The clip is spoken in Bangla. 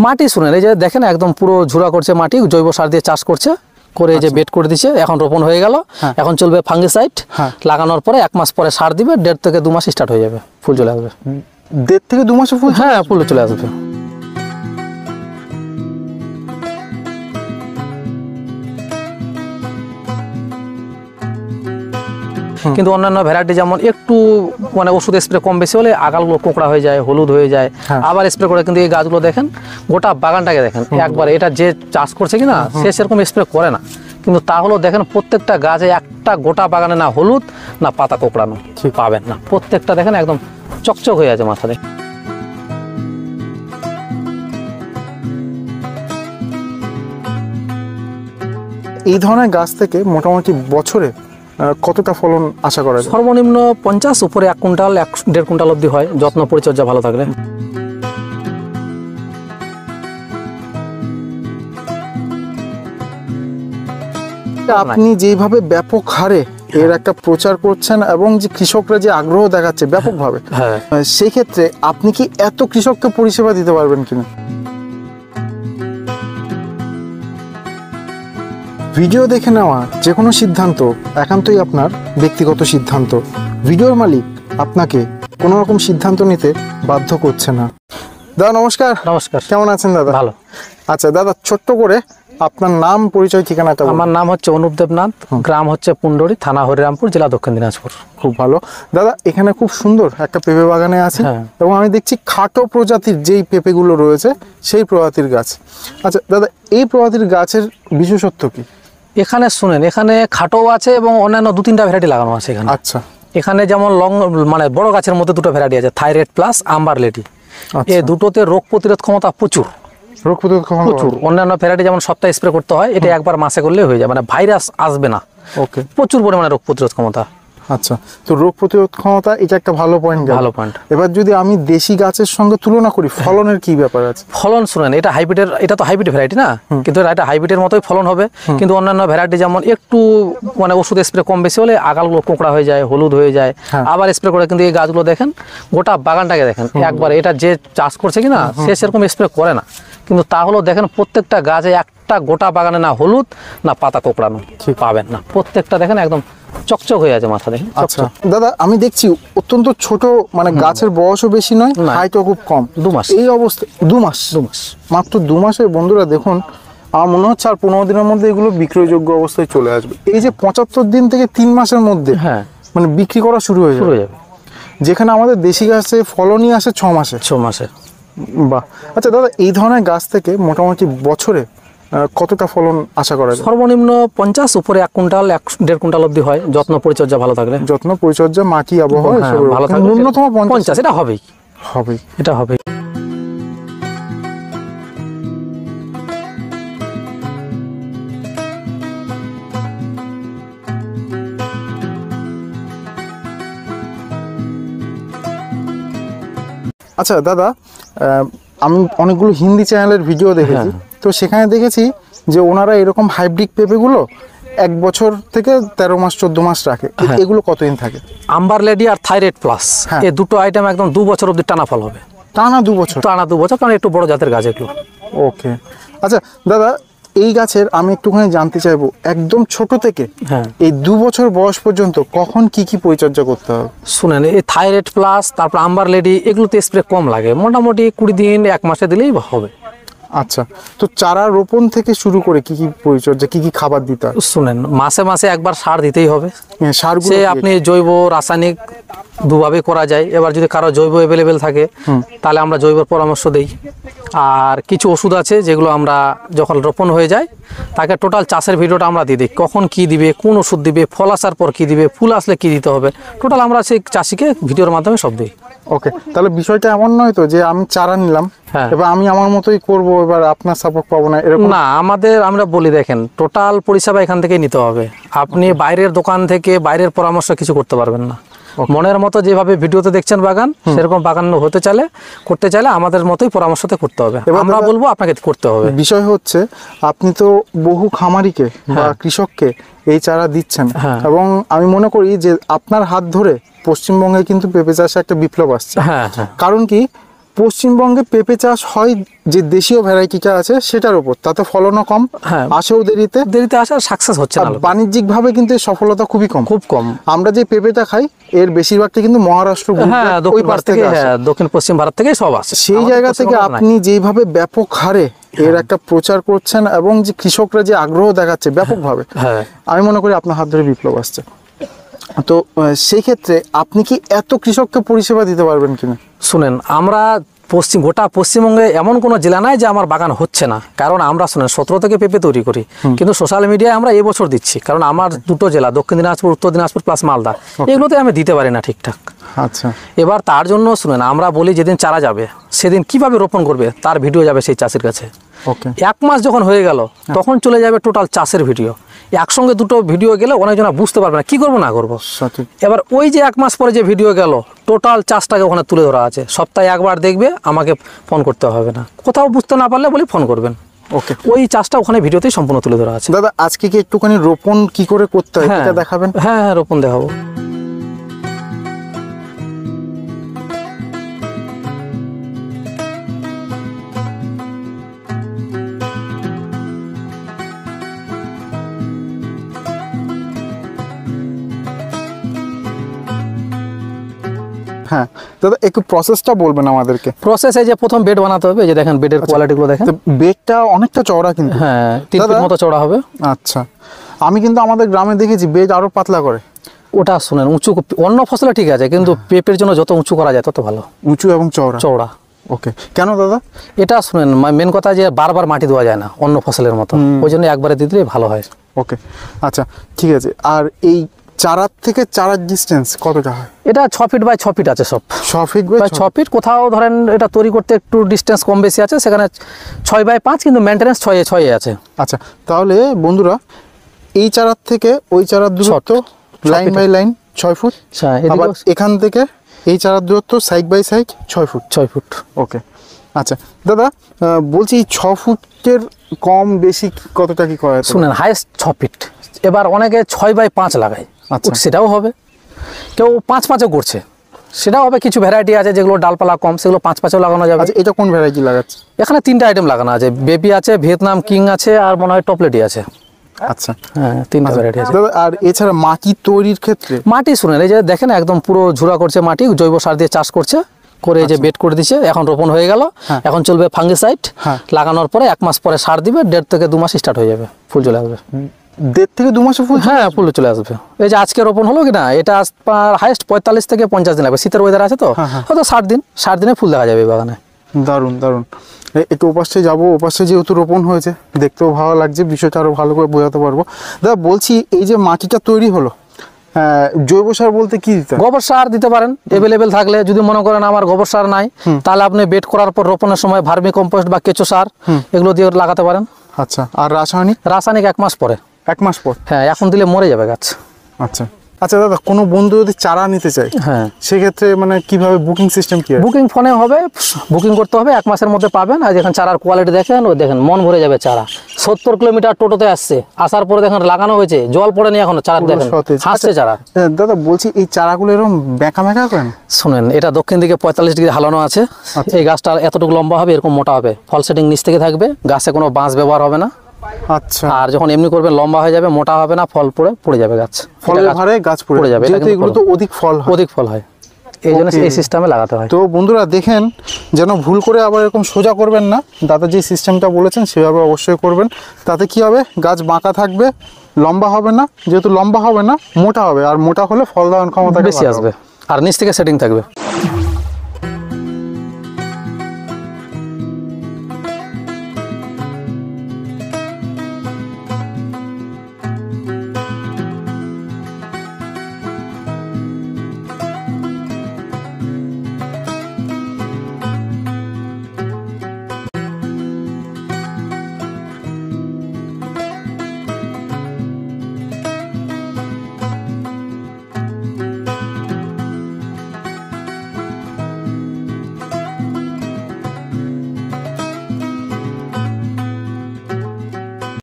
মাটি শুনেন, এই যে দেখেন একদম পুরো ঝুড়া করছে মাটি, জৈব সার দিয়ে চাষ করছে, করে যে বেড করে দিচ্ছে, এখন রোপণ হয়ে গেল। এখন চলবে ফাঙ্গিসাইড, লাগানোর পরে 1 মাস পরে সার দিবে, 1.5 থেকে 2 মাস স্টার্ট হয়ে যাবে, ফুল চলে আসবে। 1.5 থেকে 2 মাসে ফুল? হ্যাঁ, ফুল চলে আসবে। কিন্তু অন্যান্য ভ্যারাইটি যেমন একটু মানে ওষুধ স্প্রে কম বেশি হলে আগালগুলো কোকড়া হয়ে যায়, হলুদ হয়ে যায়, আবার স্প্রে করে। কিন্তু এই গাছগুলো দেখেন, গোটা বাগানটাকে দেখেন একবারে, এটা যে চাষ করছে কিনা সে সেরকম স্প্রে করে না, কিন্তু তাহলেও দেখেন প্রত্যেকটা গাছে একটা গোটা বাগানে না হলুদ না পাতা কোকড়ানো পাবেন না, প্রত্যেকটা দেখেন একদম চকচক হয়ে আছে মাথাতে। এই ধরনের গাছ থেকে মোটামুটি বছরে কতটা ফলন আশা করা যায়? সর্বনিম্ন 50, উপরে 1 কুইন্টাল 1.5 কুইন্টাল অবধি হয়, যত্ন পরিচর্যা ভালো থাকলে। আপনি যেভাবে ব্যাপক হারে এর একটা প্রচার করছেন এবং যে কৃষকরা যে আগ্রহ দেখাচ্ছে ব্যাপকভাবে, সেই ক্ষেত্রে আপনি কি এত কৃষককে পরিষেবা দিতে পারবেন কিনা? ভিডিও দেখে নেওয়া যে কোনো সিদ্ধান্ত একান্তই আপনার ব্যক্তিগত সিদ্ধান্ত। ভিডিওর মালিক আপনাকে কোনো রকম সিদ্ধান্ত নিতে বাধ্য করছে না। দাদা নমস্কার। নমস্কার। কেমন আছেন দাদা? ভালো। আচ্ছা দাদা, ছোট্ট করে আপনার নাম, পরিচয়, ঠিকানাটা। আমার নাম হচ্ছে অনুপ দেবনাথ, গ্রাম হচ্ছে পুন্ডরি, থানা হরিরামপুর, জেলা দক্ষিণ দিনাজপুর। খুব ভালো দাদা, এখানে খুব সুন্দর একটা পেঁপে বাগানে আছে এবং আমি দেখছি খাটো প্রজাতির যেই পেঁপেগুলো রয়েছে সেই প্রজাতির গাছ। আচ্ছা দাদা, এই প্রজাতির গাছের বিশেষত্ব কি? এখানে শুনেন, এখানে খাটো আছে এবং অন্যান্য 2-3টা ভ্যারাইটি লাগানো আছে এখানে। আচ্ছা, এখানে যেমন লং মানে বড় গাছের মধ্যে 2টো ভ্যারাইটি আছে, থাইরয়েড প্লাস আম্বার লেডি। এই দুটোতে রোগ প্রতিরোধ ক্ষমতা প্রচুর, রোগ প্রতিরোধ ক্ষমতা প্রচুর। অন্যান্য ভ্যারাইটি যেমন সপ্তাহে স্প্রে করতে হয়, এটা একবার মাসে করলে হয়ে যায়, মানে ভাইরাস আসবে না। ওকে, প্রচুর পরিমাণে রোগ প্রতিরোধ ক্ষমতা। আচ্ছা, তো রোগ প্রতিরোধ ক্ষমতা এটা একটা ভালো পয়েন্ট। ভালো পয়েন্ট। এবার যদি আমি দেশি গাছের সঙ্গে তুলনা করি, ফলনের কি ব্যাপার আছে? ফলন শুনেন, এটা হাইব্রিডের, এটা তো হাইব্রিড ভ্যারাইটি না, কিন্তু এটা হাইব্রিডের মতোই ফলন হবে। কিন্তু অন্যান্য ভ্যারাইটি যেমন একটু মানে ওষুধ স্প্রে কম বেশি হলে আগালগুলো কোকড়া হয়ে যায়, হলুদ হয়ে যায়, আবার স্প্রে করে। কিন্তু এই গাছগুলো দেখেন, গোটা বাগানটাকে দেখেন একবারে, এটা যে চাষ করছে কিনা সে সেরকম স্প্রে করে না, কিন্তু তাহলেও দেখেন প্রত্যেকটা গাছে একটা গোটা বাগানে না হলুদ না পাতা কোকড়ানো পাবেন না, প্রত্যেকটা দেখেন একদম চকচক হয়ে আছে মাথা দেখেন। আচ্ছা দাদা, আমি দেখছি অত্যন্ত ছোট, মানে গাছের বয়সও বেশি নয়, হাইটও খুব কম, 2 মাস। এই অবস্থা 2 মাস, মাত্র 2 মাসে বন্ধুরা দেখুন, আমার মনে হচ্ছে আর 15 দিনের মধ্যে এগুলো বিক্রয়যোগ্য অবস্থায় চলে আসবে। এই যে 75 দিন থেকে 3 মাসের মধ্যে মানে বিক্রি করা শুরু হয়ে যাবে, যেখানে আমাদের দেশি গাছে ফলনই আসে 6 মাসে। 6 মাসে। বাহ। আচ্ছা দাদা, এই ধরনের গাছ থেকে মোটামুটি বছরে কতটা ফলন আশা করা যায়? সর্বনিম্ন 50, উপরে 1 কুইন্টাল 1.5 কুইন্টাল অবধি হয়, যত্ন পরিচর্যা ভালো থাকলে। যত্ন পরিচর্যা, মাটি, আবহাওয়া ভালো থাকলে ন্যূনতম 50, এটা হবেই, এটা হবে। আচ্ছা দাদা, আমি অনেকগুলো হিন্দি চ্যানেলের ভিডিও দেখেছি, তো সেখানে দেখেছি যে ওনারা এরকম হাইব্রিড পেঁপেগুলো 1 বছর থেকে 13 মাস 14 মাস রাখে। এগুলো কতদিন থাকে? আম্বার লেডি আর থাইরয়েড প্লাস, এই দুটো আইটেম একদম 2 বছর অবধি টানা ফল হবে। টানা 2 বছর? টানা 2 বছর, কারণ একটু বড় জাতের গাছ এগুলো। ওকে। আচ্ছা দাদা, এই গাছের আমি একটুখানি জানতে চাইবো, একদম ছোট থেকে এই 2 বছর বয়স পর্যন্ত কখন কি কি পরিচর্যা করতে হবে? শুনেন, এই থাইরয়েড প্লাস, তারপর আম্বার লেডি, এগুলোতে স্প্রে কম লাগে, মোটামুটি 20 দিন 1 মাসে দিলেই হবে। আচ্ছা, তো চারা রোপণ থেকে শুরু করে কি কি পরিচর্যা, কি কি খাবার দিতে হবে? শুনেন, মাসে মাসে একবার সার দিতেই হবে। সারগুলো সে আপনি জৈব রাসায়নিক দুভাবে করা যায়। এবার যদি কারো জৈব অ্যাভেলেবেল থাকে তাহলে আমরা জৈবর পরামর্শ দেই। আর কিছু ওষুধ আছে যেগুলো আমরা যখন রোপণ হয়ে যায় তাকে টোটাল চাষের ভিডিওটা আমরা দিয়ে দিই, কখন কি দিবে, কোন ওষুধ দিবে, ফল আসার পর কি দিবে, ফুল আসলে কি দিতে হবে, টোটাল আমরা সেই চাষিকে ভিডিওর মাধ্যমে সব দিই। ওকে, তাহলে বিষয়টা এমন নয় তো যে আমি চারা নিলাম, এবার আমি আমার মতোই করব, এবার আপনার সাপোর্ট পাবো না, এরকম না। আমরা বলি দেখেন, টোটাল পরিষেবা এখান থেকেই নিতে হবে। আপনি বাইরের দোকান থেকে বাইরের পরামর্শ কিছু করতে পারবেন না। মনের মতো যেভাবে ভিডিওতে দেখছেন বাগান, সেরকম বাগান করতে চাইলে আমাদের মতোই পরামর্শতে করতে হবে। আমরা বলবো আপনাকে করতে হবে। বিষয় হচ্ছে, আপনি তো বহু খামারিকে বা কৃষককে এই চারা দিচ্ছেন, এবং আমি মনে করি যে আপনার হাত ধরে পশ্চিমবঙ্গে কিন্তু পেঁপে চাষে একটা বিপ্লব আসছে। কারণ কি, পশ্চিমবঙ্গে পেঁপে চাষ হয় যে দেশীয় ভ্যারাইটিটা আছে সেটার উপর, তাতে ফলনও কম, হ্যাঁ আসেও দেরিতে আসা, সাকসেস হচ্ছে না। বাণিজ্যিক ভাবে কিন্তু এর সফলতা খুবই কম, খুব কম। আমরা যে পেঁপেটা খাই এর বেশিরভাগটা কিন্তু মহারাষ্ট্র, হ্যাঁ দক্ষিণ ভারত থেকে, হ্যাঁ দক্ষিণ পশ্চিম ভারত থেকে সব আসে। সেই জায়গা থেকে আপনি যেভাবে ব্যাপক হারে এর একটা প্রচার করছেন এবং যে কৃষকরা যে আগ্রহ দেখাচ্ছে ব্যাপকভাবে, হ্যাঁ আমি মনে করি আপনার হাত ধরে বিপ্লব আসছে। তো সেই ক্ষেত্রে আপনি কি এত কৃষককে পরিষেবা দিতে পারবেন কিনা? শুনেন, আমরা গোটা পশ্চিমবঙ্গে এমন কোনো জেলা নাই যে আমার বাগান হচ্ছে না। কারণ আমরা শুনেন 17 থেকে পেঁপে তৈরি করি, কিন্তু সোশ্যাল মিডিয়ায় আমরা এই বছর দিচ্ছি। কারণ আমার দুটো জেলা, দক্ষিণ দিনাজপুর, উত্তর দিনাজপুর প্লাস মালদা, এগুলোতে আমি দিতে পারি না ঠিকঠাক। আচ্ছা, এবার তার জন্য শুনেন, আমরা বলি যেদিন চারা যাবে সেদিন কিভাবে রোপণ করবে তার ভিডিও যাবে সেই চাষির কাছে। ওকে, 1 মাস যখন হয়ে গেল তখন চলে যাবে টোটাল চাষের ভিডিও। একসঙ্গে দুটো ভিডিও গেলে অনেকজনা বুঝতে পারবে না কি করবো না করবো। সঠিক। এবার ওই যে 1 মাস পরে যে ভিডিও গেল, টোটাল চাষটাকে ওখানে তুলে ধরা আছে। সপ্তাহে একবার দেখবে, আমাকে ফোন করতে হবে না। কোথাও বুঝতে না পারলে বলি ফোন করবেন। ওকে, ওই চাষটা ওখানে ভিডিওতেই সম্পূর্ণ তুলে ধরা আছে। দাদা আজকে কি একটুখানি রোপণ কি করে করতে হয় এটা দেখাবেন? হ্যাঁ হ্যাঁ, রোপণ দেখাবো। হ্যাঁ দাদা, একটু প্রসেসটা বলবেন আমাদেরকে। প্রসেস এই যে প্রথম বেড বানাতে হবে। এই যে দেখেন বেডের কোয়ালিটিগুলো দেখেন, বেডটা অনেকটা চওড়া কিন্তু। হ্যাঁ 3 ফিট মতো চওড়া হবে। আচ্ছা, আমি কিন্তু আমাদের গ্রামে দেখেছি বেড আরো পাতলা করে। ওটা শুনেন, উঁচু অন্য ফসলে ঠিক আছে, কিন্তু পেঁপের জন্য যত উঁচু করা যায় তত ভালো। উঁচু এবং চওড়া। ওকে, কেন দাদা? এটা শুনেন, মেন কথা যে বারবার মাটি দেওয়া যায় না অন্য ফসলের মতো, ওই জন্য একবারে দিলে ভালো হয়। ওকে, আচ্ছা ঠিক আছে। আর এই চারার থেকে চারার ডিস্টেন্স কতটা হয়? এটা 6 ফিট বাই 6 ফিট আছে সব। 6 ফিট বাই 6 ফিট। কোথাও ধরেন এটা তৈরি করতে একটু ডিস্টেন্স কম বেশি আছে, সেখানে 6 বাই 5, কিন্তু মেনটেন্যান্স 6 আছে। আচ্ছা, তাহলে বন্ধুরা এই চারার থেকে ওই চারার দূরত্ব লাইন বাই লাইন 6 ফুট। আবার এখান থেকে এই চারার দূরত্ব side by side 6 foot. 6 foot. Okay, আচ্ছা দাদা বলছি 6 ফুটের কম বেশি কতটা কি করা? শুনেন, হাইস্ট 6 ফিট। এবার অনেকে 6 বাই 5 লাগায়, আচ্ছা সেটাও হবে। কেউ 5-5ও করছে, সেটাও হবে। কিছু ভ্যারাইটি আছে যেগুলো ডালপালা কম, সেগুলো 5-5ও লাগানো যাবে। আচ্ছা, এটা কোন ভ্যারাইটি লাগাচ্ছে? এখানে 3টা আইটেম লাগানো আছে, বেবি আছে, ভিয়েতনাম কিং আছে, আর মনে হয় টপলেটি আছে। আচ্ছা, হ্যাঁ 3টা ভ্যারাইটি আছে। আর এছাড়া মাটি তৈরির ক্ষেত্রে মাটি শুনেন, এই যে দেখেন একদম পুরো ঝুরা করছে মাটি, জৈব সার দিয়ে চাষ করছে, করে যে বেড করে দিচ্ছে। এখন রোপণ হয়ে গেল, এখন চলবে ফাঙ্গিসাইড। লাগানোর পরে 1 মাস পরে সার দিবে, 1.5 থেকে 2 মাস স্টার্ট হয়ে যাবে, ফুল চলে আসবে। 1.5 থেকে 2 মাসে ফুল? হ্যাঁ, ফুল চলে আসবে। এই যে আজকে রোপণ হলো কিনা, এটা হাইস্ট 45 থেকে 50 দিন লাগবে। শীতের ওয়েদার আছে তো, হয়তো 60 দিনে ফুল দেখা যাবে বাগানে। দারুণ দারুণ। একটু ওপাশে যাবো, ওপাশে যেহেতু রোপণ হয়েছে দেখতেও ভালো লাগছে, বিষয়টা আরো ভালো করে বোঝাতে পারবো। দাদা বলছি, এই যে মাটিটা তৈরি হলো, জৈব সার বলতে কি দিতে? গোবর সার দিতে পারেন এভেলেবেল থাকলে। যদি মনে করেন আমার গোবর সার নাই, তাহলে আপনি বেড করার পর রোপণের সময় ভার্মি কম্পোস্ট বা কেঁচো সার এগুলো দিয়ে লাগাতে পারেন। আচ্ছা, আর রাসায়নিক? রাসায়নিক 1 মাস পরে। 1 মাস পর? হ্যাঁ, এখন দিলে মরে যাবে গাছ। আচ্ছা আচ্ছা দাদা, কোনো বন্ধু যদি চারা নিতে চায়, হ্যাঁ সেক্ষেত্রে মানে কিভাবে বুকিং সিস্টেম কি? বুকিং ফোনে হবে, বুকিং করতে হবে, 1 মাসের মধ্যে পাবেন। আর যেখানে চারার কোয়ালিটি দেখেন, ওই দেখেন মন ভরে যাবে। চারা 70 কিলোমিটার টোটোতে আসছে, আসার পরে দেখেন লাগানো হয়েছে, জল পড়েনি এখনো, চারা দেখেন হাসছে চারা। দাদা বলছি, এই চারাগুলো এরকম বেঁকা বেঁকা করেন? শুনেন, এটা দক্ষিণ দিকে 45 ডিগ্রি হালানো আছে। এই গাছটা এতটুকু লম্বা হবে, এরকম মোটা হবে, ফল সেটিং নিচ থেকে থাকবে, গাছে কোনো বাঁশ ব্যবহার হবে না। আচ্ছা, আর যখন এমনি করবেন লম্বা হয়ে যাবে, মোটা হবে না, ফল পড়ে যাবে গাছ। ফলের ভারে গাছ পড়ে যাবে, যেহেতু এগুলো তো অধিক ফল হয়, এই জন্য এই সিস্টেমে লাগাতে হয়। তো বন্ধুরা দেখেন, যেন ভুল করে আবার এরকম সোজা করবেন না। দাদা যে সিস্টেমটা বলেছেন সেভাবে অবশ্যই করবেন। তাতে কি হবে, গাছ বাঁকা থাকবে, লম্বা হবে না। যেহেতু লম্বা হবে না, মোটা হবে, আর মোটা হলে ফল ধারণ ক্ষমতা বেশি আসবে, আর নিচ থেকে সেটিং থাকবে।